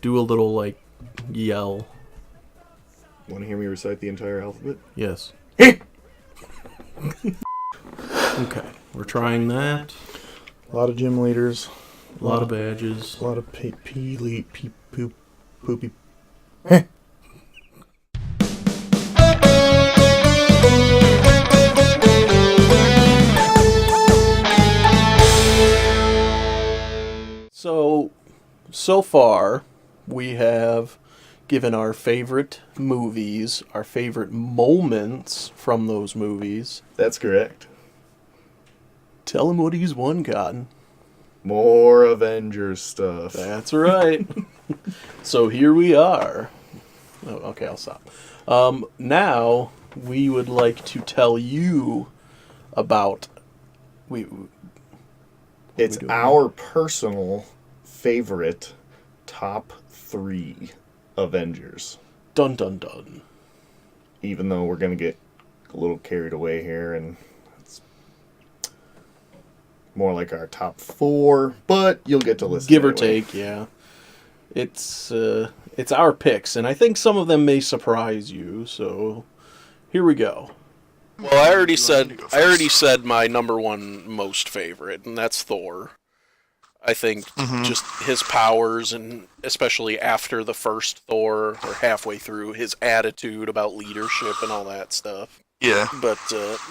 do a little, like, yell. Want to hear me recite the entire alphabet? Yes. Okay, we're trying that. A lot of gym leaders. A lot of badges. A lot of poopy. So far, we have given our favorite movies, our favorite moments from those movies. That's correct. Tell him what he's won, Cotton. More Avengers stuff. That's right. So here we are. Oh, okay, I'll stop. Now, we would like to tell you about... It's our personal favorite top 3 Avengers. Dun dun dun. Even though we're going to get a little carried away here, and it's more like our top 4, but you'll get to listen. Give or anyway. take, yeah. It's our picks, and I think some of them may surprise you, so here we go. Well, I already said my number 1 most favorite, and that's Thor. I think just his powers, and especially after the first Thor, or halfway through, his attitude about leadership and all that stuff. Yeah. But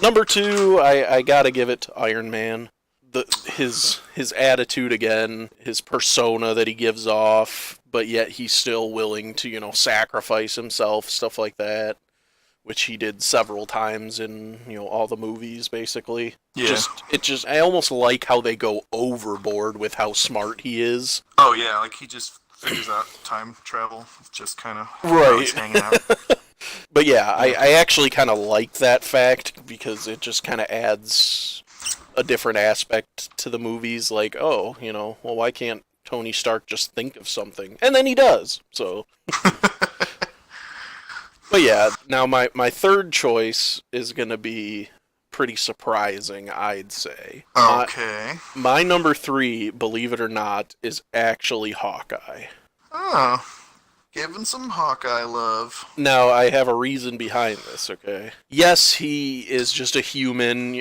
number 2, I gotta give it to Iron Man. His attitude again, his persona that he gives off, but yet he's still willing to, sacrifice himself, stuff like that. Which he did several times in, all the movies, basically. Yeah. I almost like how they go overboard with how smart he is. Oh, yeah, like he just figures out time travel, just kind of right. Hanging out. But yeah, I actually kind of like that fact, because it just kind of adds a different aspect to the movies, like, well, why can't Tony Stark just think of something? And then he does, so... But yeah, now my third choice is going to be pretty surprising, I'd say. Okay. My number 3, believe it or not, is actually Hawkeye. Oh, giving some Hawkeye love. Now, I have a reason behind this, okay? Yes, he is just a human,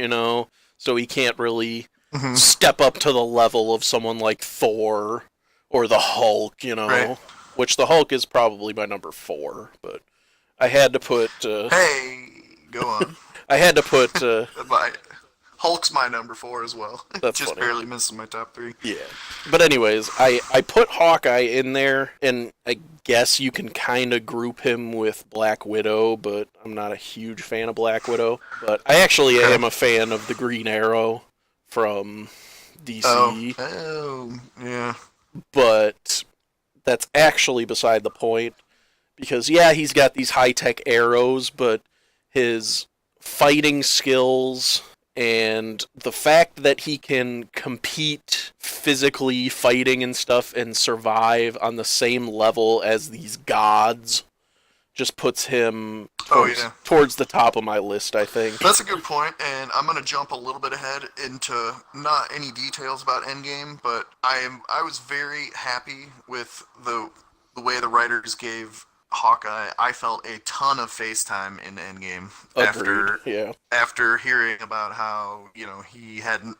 so he can't really step up to the level of someone like Thor or the Hulk, Right. Which the Hulk is probably my number 4, but... I had to put... hey, go on. I had to put... Hulk's my number 4 as well. That's just funny. barely missing my top 3. Yeah. But anyways, I put Hawkeye in there, and I guess you can kind of group him with Black Widow, but I'm not a huge fan of Black Widow. But I actually am a fan of the Green Arrow from DC. Oh, yeah. But that's actually beside the point. Because, yeah, he's got these high-tech arrows, but his fighting skills and the fact that he can compete physically fighting and stuff and survive on the same level as these gods just puts him towards the top of my list, I think. That's a good point, and I'm going to jump a little bit ahead into not any details about Endgame, but I was very happy with the way the writers gave Hawkeye. I felt a ton of FaceTime in Endgame after hearing about how he hadn't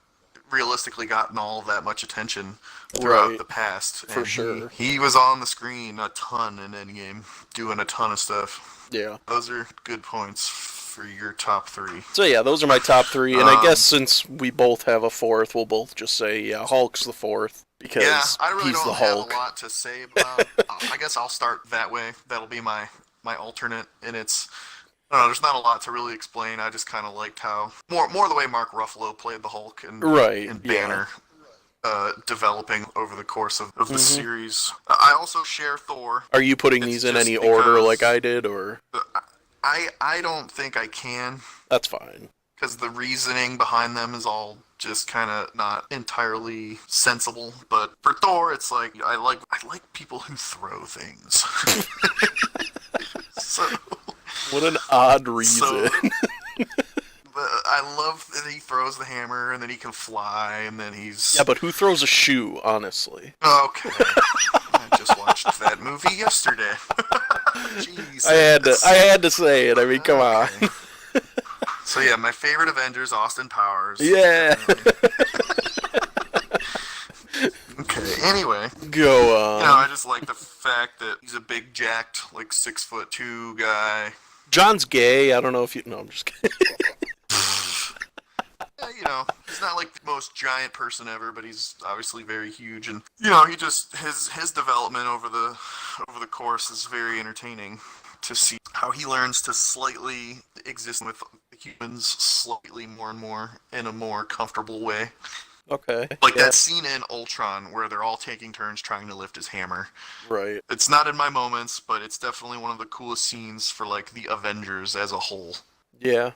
realistically gotten all of that much attention throughout the past. For sure, he was on the screen a ton in Endgame, doing a ton of stuff. Yeah, those are good points for your top 3. So yeah, those are my top 3, and I guess since we both have a 4th, we'll both just say Hulk's the 4th. Because I really he's don't the have Hulk. a lot to say about. I guess I'll start that way. That'll be my alternate, and it's. I don't know. There's not a lot to really explain. I just kind of liked how more the way Mark Ruffalo played the Hulk and Banner, developing over the course of the series. I also share Thor. Are you putting these in any order like I did, or? I don't think I can. That's fine. Because the reasoning behind them is all just kind of not entirely sensible. But for Thor, it's like I like people who throw things. So what an odd reason. I love that he throws the hammer and then he can fly and then he's... Yeah, but who throws a shoe, honestly? Okay. I just watched that movie yesterday. Jeez. I had to say it. I mean, come on. So yeah, my favorite Avengers, Austin Powers. Yeah. Okay. Anyway, Go on. I just like the fact that he's a big, jacked, like 6'2" guy. John's gay. I don't know if you. No, I'm just kidding. He's not like the most giant person ever, but he's obviously very huge, and he just his development over the course is very entertaining to see how he learns to slightly exist with humans slightly more and more in a more comfortable way. Okay. Like that scene in Ultron where they're all taking turns trying to lift his hammer. Right. It's not in my moments, but it's definitely one of the coolest scenes for like the Avengers as a whole. Yeah.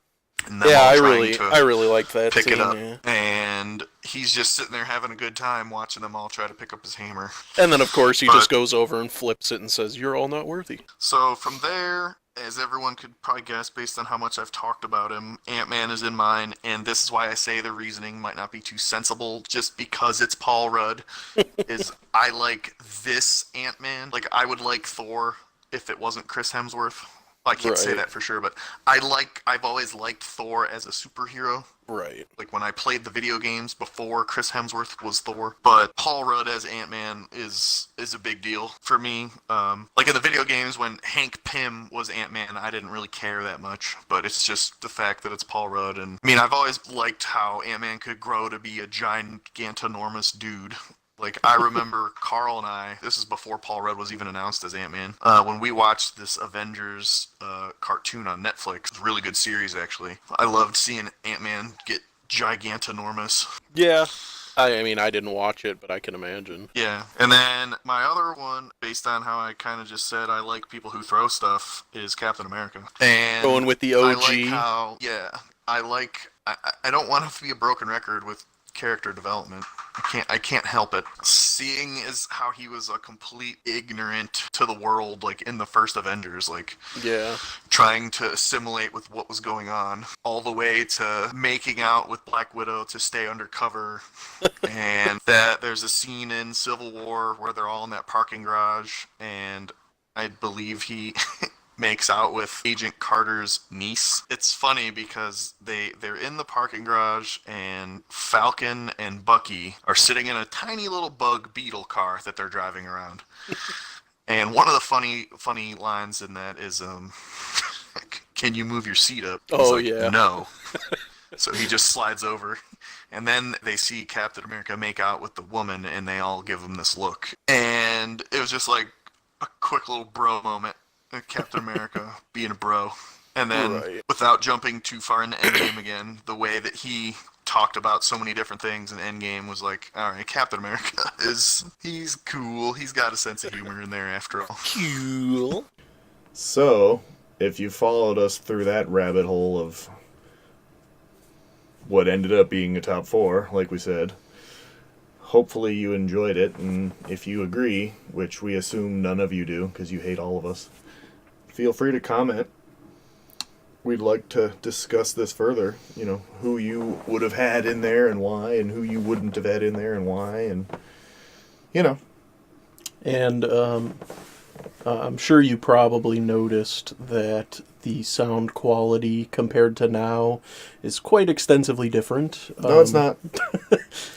And Yeah, I really like that pick scene. it up, yeah. and he's just sitting there having a good time watching them all try to pick up his hammer. And then, of course, he just goes over and flips it and says, "You're all not worthy." So from there, as everyone could probably guess based on how much I've talked about him, Ant-Man is in mine, and this is why I say the reasoning might not be too sensible, just because it's Paul Rudd, is I like this Ant-Man. Like, I would like Thor if it wasn't Chris Hemsworth. I can't say that for sure, but I've always liked Thor as a superhero. Right. Like when I played the video games before Chris Hemsworth was Thor. But Paul Rudd as Ant-Man is a big deal for me. Like in the video games when Hank Pym was Ant-Man, I didn't really care that much. But it's just the fact that it's Paul Rudd. And I mean, I've always liked how Ant-Man could grow to be a gigantanormous dude. Like, I remember Carl and I, this is before Paul Rudd was even announced as Ant-Man, when we watched this Avengers cartoon on Netflix. It was a really good series, actually. I loved seeing Ant-Man get gigantanormous. Yeah. I mean, I didn't watch it, but I can imagine. Yeah. And then my other one, based on how I kind of just said I like people who throw stuff, is Captain America. And going with the OG. I like how, I don't want to be a broken record with character development. I can't help it. Seeing is how he was a complete ignorant to the world, like in the first Avengers, like trying to assimilate with what was going on, all the way to making out with Black Widow to stay undercover. And that there's a scene in Civil War where they're all in that parking garage, and I believe he makes out with Agent Carter's niece. It's funny because they're in the parking garage and Falcon and Bucky are sitting in a tiny little bug beetle car that they're driving around. And one of the funny lines in that is, "Can you move your seat up?" He's like, "No." So he just slides over. And then they see Captain America make out with the woman, and they all give him this look. And it was just like a quick little bro moment. Captain America being a bro. And then, without jumping too far into Endgame again, the way that he talked about so many different things in Endgame was like, alright, Captain America he's cool. He's got a sense of humor in there after all. Cool. So, if you followed us through that rabbit hole of what ended up being a top 4, like we said, hopefully you enjoyed it, and if you agree, which we assume none of you do, because you hate all of us, feel free to comment. We'd like to discuss this further, who you would have had in there and why, and who you wouldn't have had in there and why, and, And I'm sure you probably noticed that the sound quality compared to now is quite extensively different. No, it's not.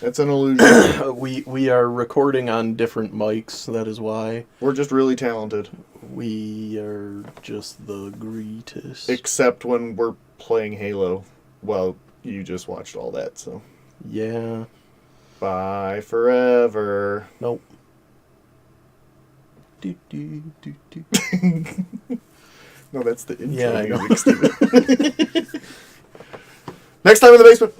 It's an illusion. We are recording on different mics, that is why. We're just really talented. We are just the greatest. Except when we're playing Halo. Well, you just watched all that, so. Yeah. Bye forever. Nope. Do, do, do, do. No, that's the intro Yeah, I know. music, Steven. Next time in the basement.